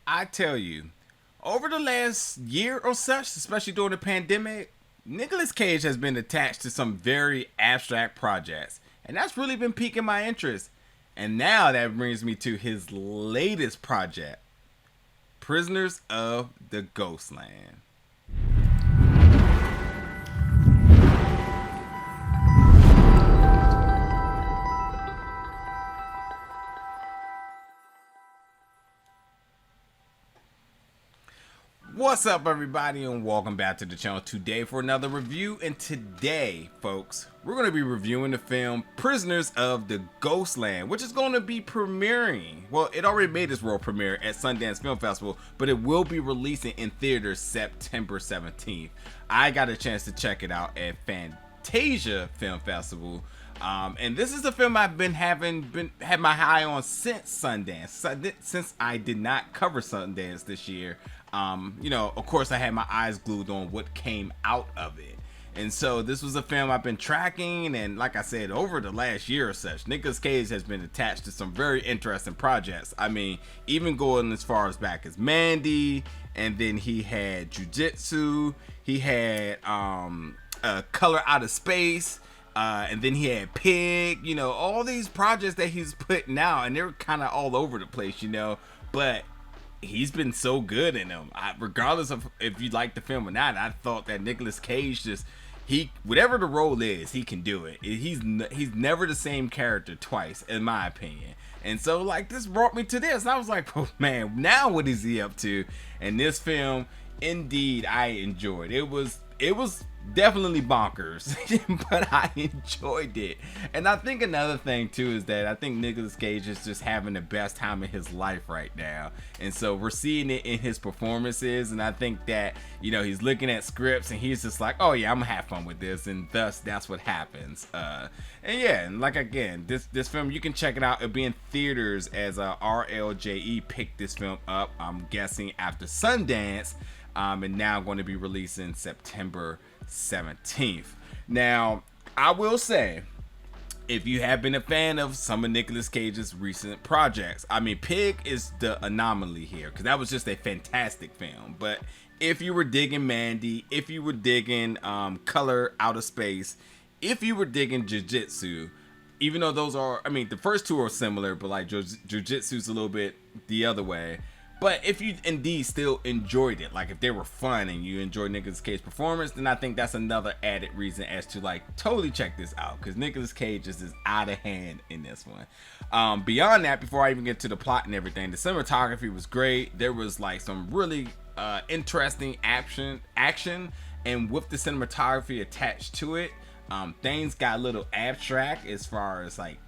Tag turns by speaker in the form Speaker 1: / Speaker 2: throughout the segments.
Speaker 1: I tell you, over the last year or such, especially during the pandemic, Nicolas Cage has been attached to some very abstract projects, and that's really been piquing my interest. And now that brings me to his latest project, Prisoners of the Ghostland. What's up, everybody, and welcome back to the channel today for another review. And today, folks, we're going to be reviewing the film Prisoners of the Ghostland, which is going to be premiering. Well, it already made its world premiere at Sundance Film Festival, but it will be releasing in theaters September 17th. I got a chance to check it out at Fantasia Film Festival. And this is a film I've had my eye on since Sundance. Since I did not cover Sundance this year, of course I had my eyes glued on what came out of it. And so this was a film I've been tracking, and like I said, over the last year or such, Nicolas Cage has been attached to some very interesting projects. I mean, even going as far as back as Mandy, and then he had Jiu-Jitsu, he had Color Out of Space, and then he had Pig, all these projects that he's putting out, and they're kind of all over the place, but he's been so good in them. Regardless of if you like the film or not, I thought that Nicolas Cage whatever the role is, he can do it. He's never the same character twice, in my opinion. And so, like, this brought me to this. I was like, oh man, now what is he up to? And this film, indeed, I enjoyed. It was definitely bonkers, but I enjoyed it. And I think another thing too is that I think Nicolas Cage is just having the best time of his life right now, and so we're seeing it in his performances. And I think that he's looking at scripts and he's just like, oh yeah, I'm gonna have fun with this, and thus that's what happens. And like, again, this film, you can check it out. It'll be in theaters as RLJE picked this film up, I'm guessing after Sundance, and now going to be releasing September 17th. Now, I will say, if you have been a fan of some of Nicolas Cage's recent projects, I mean, Pig is the anomaly here, because that was just a fantastic film. But if you were digging Mandy, if you were digging Color Out of Space, if you were digging Jiu-Jitsu, even though those are, I mean, the first two are similar, but like Jiu-Jitsu's a little bit the other way. But if you indeed still enjoyed it, like if they were fun and you enjoyed Nicolas Cage's performance, then I think that's another added reason as to like totally check this out, because Nicolas Cage is out of hand in this one. Beyond that, before I even get to the plot and everything, the cinematography was great. There was like some really interesting action, and with the cinematography attached to it, things got a little abstract as far as like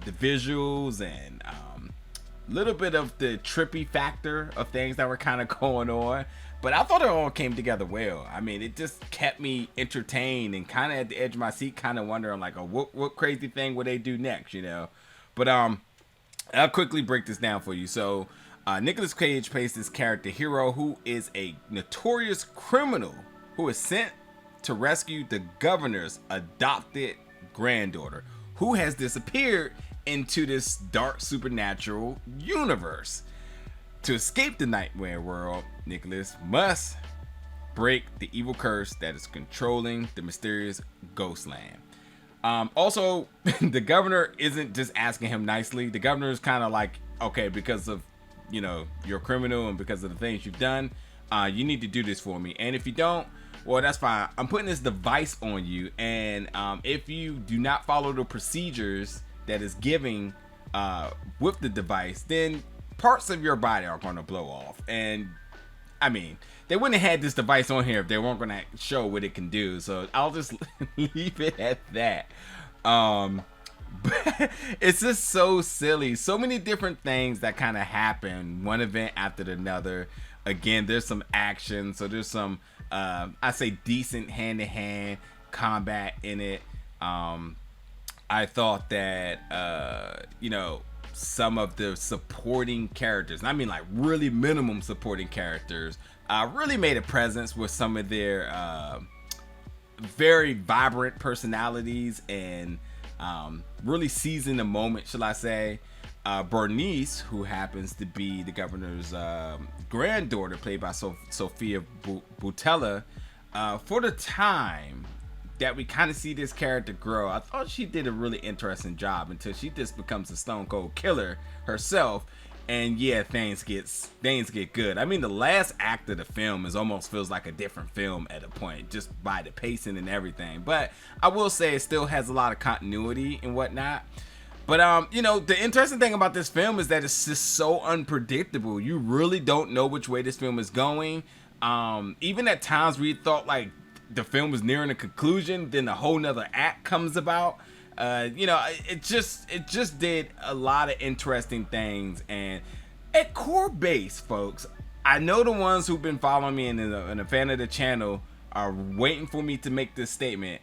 Speaker 1: the visuals and little bit of the trippy factor of things that were kind of going on, but I thought it all came together well. I mean, it just kept me entertained and kind of at the edge of my seat, kind of wondering like, oh, what crazy thing would they do next, But I'll quickly break this down for you. So Nicolas Cage plays this character Hero, who is a notorious criminal who is sent to rescue the governor's adopted granddaughter, who has disappeared into this dark supernatural universe. To escape the nightmare world, Nicholas must break the evil curse that is controlling the mysterious Ghostland. Also, the governor isn't just asking him nicely. The governor is kind of like, okay, because of you're a criminal and because of the things you've done, you need to do this for me. And if you don't, well, that's fine. I'm putting this device on you, and if you do not follow the procedures that is giving with the device, then parts of your body are going to blow off. And I mean, they wouldn't have had this device on here if they weren't going to show what it can do. So I'll just leave it at that. But it's just so silly. So many different things that kind of happen, one event after another. Again, there's some action, so there's some I say decent hand-to-hand combat in it. I thought that some of the supporting characters, and I mean like really minimum supporting characters, really made a presence with some of their very vibrant personalities and really seizing the moment, shall I say. Bernice, who happens to be the governor's granddaughter, played by Sofia Boutella, for the time that we kind of see this character grow, I thought she did a really interesting job until she just becomes a stone cold killer herself. And yeah, things get good. I mean, the last act of the film almost feels like a different film at a point, just by the pacing and everything. But I will say it still has a lot of continuity and whatnot. But you know, the interesting thing about this film is that it's just so unpredictable. You really don't know which way this film is going. Even at times where you thought like the film was nearing a conclusion, then a whole nother act comes about. You know, it just did a lot of interesting things. And at core base, folks, I know the ones who've been following me and a fan of the channel are waiting for me to make this statement.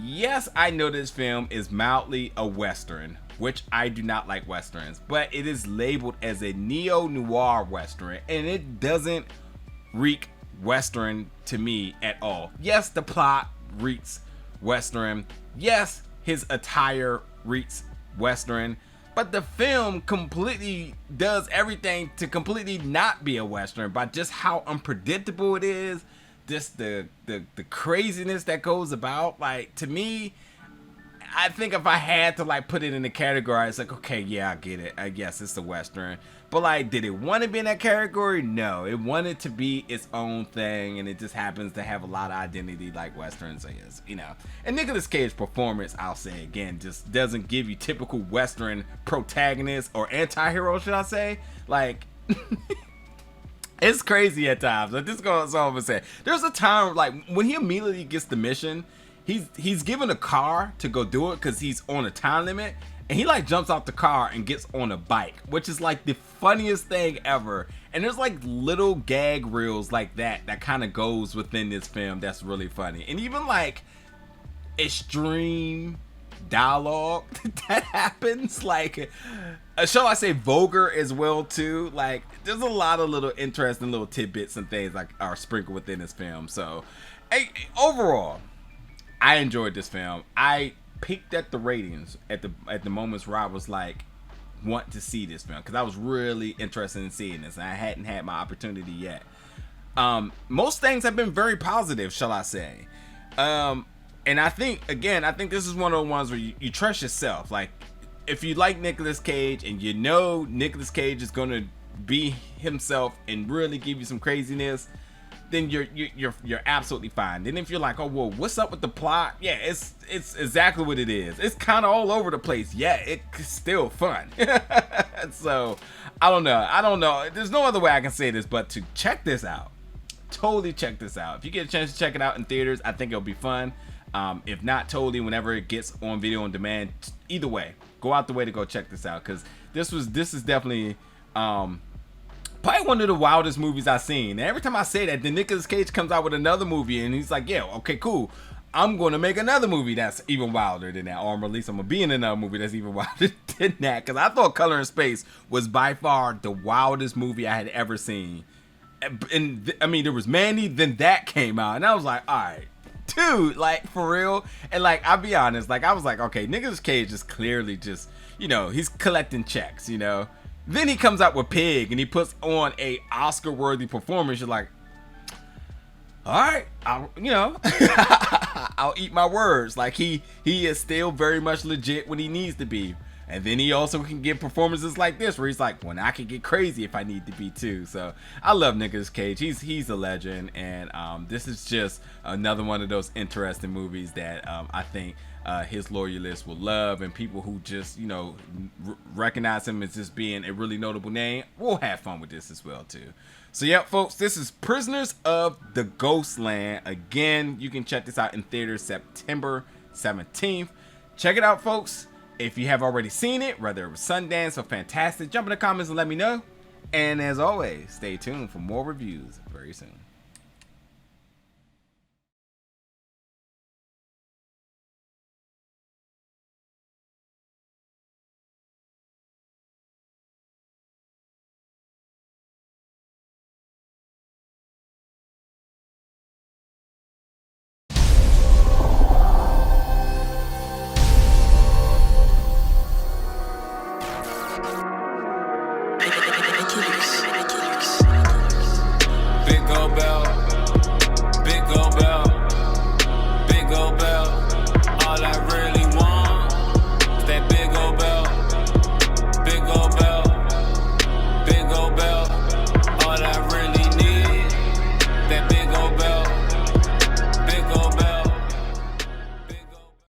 Speaker 1: Yes, I know this film is mildly a Western, which I do not like Westerns, but it is labeled as a neo-noir Western, and it doesn't reek Western to me at all. Yes, the plot reeks Western. Yes, his attire reeks Western, but the film completely does everything to completely not be a Western by just how unpredictable it is, just the craziness that goes about. Like, to me, I think if I had to like put it in the category, it's like, okay, yeah, I get it. I guess it's a Western. But like, did it want to be in that category? No, it wanted to be its own thing, and it just happens to have a lot of identity like Westerns is, you know. And Nicolas Cage's performance, I'll say again, just doesn't give you typical Western protagonist or anti-hero, should I say? Like, it's crazy at times. Like, this goes all I'm gonna say. There's a time like when he immediately gets the mission, he's given a car to go do it because he's on a time limit, and he like jumps off the car and gets on a bike, which is like the funniest thing ever. And there's like little gag reels like that kind of goes within this film that's really funny. And even like extreme dialogue that happens, like shall I say vulgar as well too. Like, there's a lot of little interesting little tidbits and things like are sprinkled within this film. So overall, I enjoyed this film. I peaked at the ratings at the moments where I was like, want to see this film, because I was really interested in seeing this, and I hadn't had my opportunity yet. Most things have been very positive, shall I say. And I think this is one of the ones where you trust yourself. Like, if you like Nicolas Cage and you know Nicolas Cage is gonna be himself and really give you some craziness, then you're absolutely fine. Then if you're like, oh well, what's up with the plot? Yeah, it's exactly what it is. It's kind of all over the place. Yeah, it's still fun. So I don't know. There's no other way I can say this but to check this out. Totally check this out. If you get a chance to check it out in theaters, I think it'll be fun. If not, totally whenever it gets on video on demand. Either way, go out the way to go check this out, because this is definitely probably one of the wildest movies I've seen. And every time I say that, then Nicolas Cage comes out with another movie and he's like, yeah, okay, cool, I'm going to make another movie that's even wilder than that, or at least I'm going to be in another movie that's even wilder than that, because I thought Color in Space was by far the wildest movie I had ever seen. And I mean, there was Mandy, then that came out, and I was like, all right, dude, like, for real. And like, I'll be honest, like, I was like, okay, Nicolas Cage is clearly just, you know, he's collecting checks, you know. Then he comes out with Pig and he puts on a Oscar-worthy performance. You're like, all right, I'll eat my words. Like, he is still very much legit when he needs to be. And then he also can get performances like this where he's like, well, I can get crazy if I need to be too. So I love Nicolas Cage. He's a legend. And this is just another one of those interesting movies that I think his loyalists will love, and people who just, you know, recognize him as just being a really notable name will have fun with this as well too. So yeah, folks, this is Prisoners of the Ghostland. Again, you can check this out in theaters September 17th. Check it out, folks. If you have already seen it, whether it was Sundance or Fantastic, jump in the comments and let me know. And as always, stay tuned for more reviews very soon.